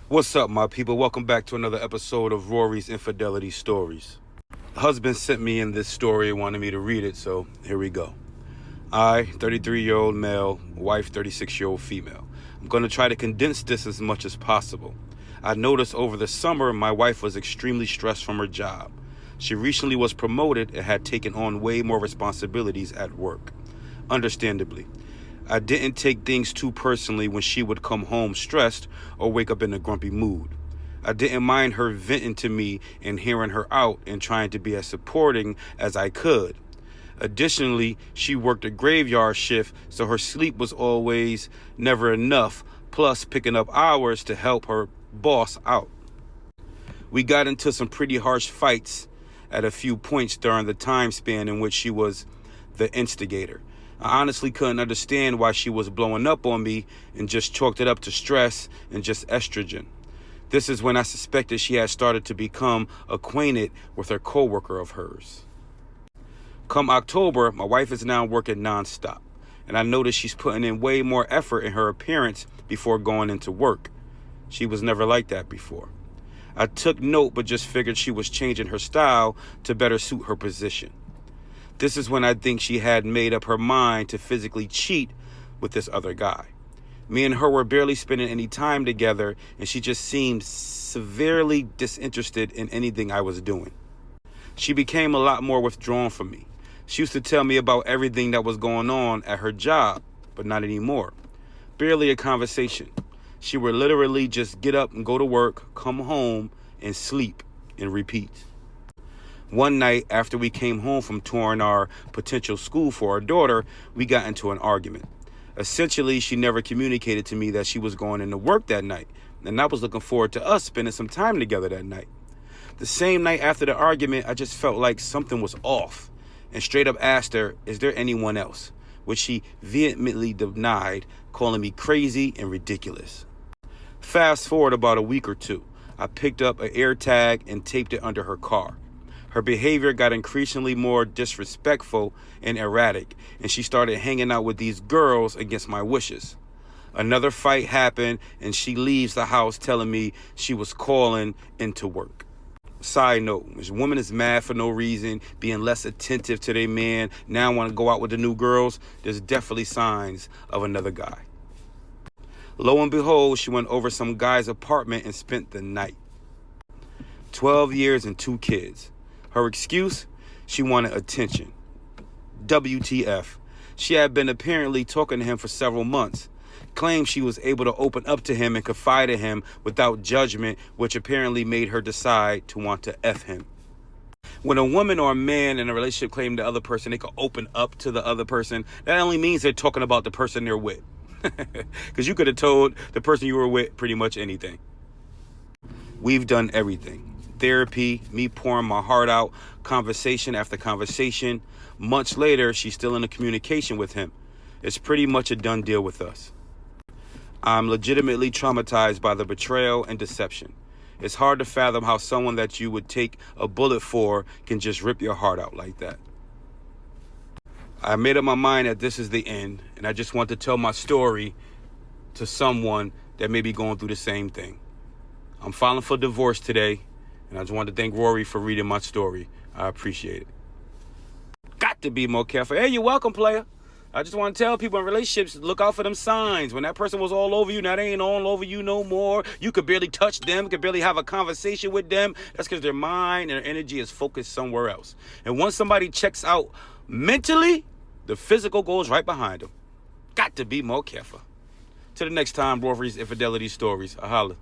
What's up, my people? Welcome back to another episode of Rory's Infidelity Stories. The husband sent me in this story and wanted me to read it, so here we go. I, 33-year-old male, wife, 36-year-old female. I'm going to try to condense this as much as possible. I noticed over the summer my wife was extremely stressed from her job. She recently was promoted and had taken on way more responsibilities at work. Understandably, I didn't take things too personally when she would come home stressed or wake up in a grumpy mood. I didn't mind her venting to me and hearing her out and trying to be as supporting as I could. Additionally, she worked a graveyard shift, so her sleep was always never enough, plus picking up hours to help her boss out. We got into some pretty harsh fights at a few points during the time span in which she was the instigator. I honestly couldn't understand why she was blowing up on me and just chalked it up to stress and just estrogen. This is when I suspected she had started to become acquainted with her coworker of hers. Come October, my wife is now working nonstop, and I noticed she's putting in way more effort in her appearance before going into work. She was never like that before. I took note but just figured she was changing her style to better suit her position. This is when I think she had made up her mind to physically cheat with this other guy. Me and her were barely spending any time together, and she just seemed severely disinterested in anything I was doing. She became a lot more withdrawn from me. She used to tell me about everything that was going on at her job, but not anymore. Barely a conversation. She would literally just get up and go to work, come home, and sleep, and repeat. One night, after we came home from touring our potential school for our daughter, we got into an argument. Essentially, she never communicated to me that she was going into work that night, and I was looking forward to us spending some time together that night. The same night after the argument, I just felt like something was off, and straight up asked her, "Is there anyone else?" which she vehemently denied, calling me crazy and ridiculous. Fast forward about a week or two, I picked up an air tag and taped it under her car. Her behavior got increasingly more disrespectful and erratic, and she started hanging out with these girls against my wishes. Another fight happened, and she leaves the house telling me she was calling into work. Side note, this woman is mad for no reason, being less attentive to their man, now want to go out with the new girls, there's definitely signs of another guy. Lo and behold, she went over some guy's apartment and spent the night. 12 years and 2 kids. Her excuse? She wanted attention. WTF. She had been apparently talking to him for several months. Claimed she was able to open up to him and confide in him without judgment, which apparently made her decide to want to F him. When a woman or a man in a relationship claim the other person they can open up to the other person, that only means they're talking about the person they're with. Because you could have told the person you were with pretty much anything. We've done everything. Therapy, me pouring my heart out, conversation after conversation. Months later, she's still in a communication with him. It's pretty much a done deal with us. I'm legitimately traumatized by the betrayal and deception. It's hard to fathom how someone that you would take a bullet for can just rip your heart out like that. I made up my mind that this is the end, and I just want to tell my story to someone that may be going through the same thing. I'm filing for divorce today, and I just want to thank Rory for reading my story. I appreciate it. Got to be more careful. Hey, you're welcome, player. I just want to tell people in relationships, look out for them signs. When that person was all over you, now they ain't all over you no more. You could barely touch them, could barely have a conversation with them. That's because their mind and their energy is focused somewhere else. And once somebody checks out mentally, the physical goes right behind them. Got to be more careful. Till the next time, Rory's Infidelity Stories. I holla.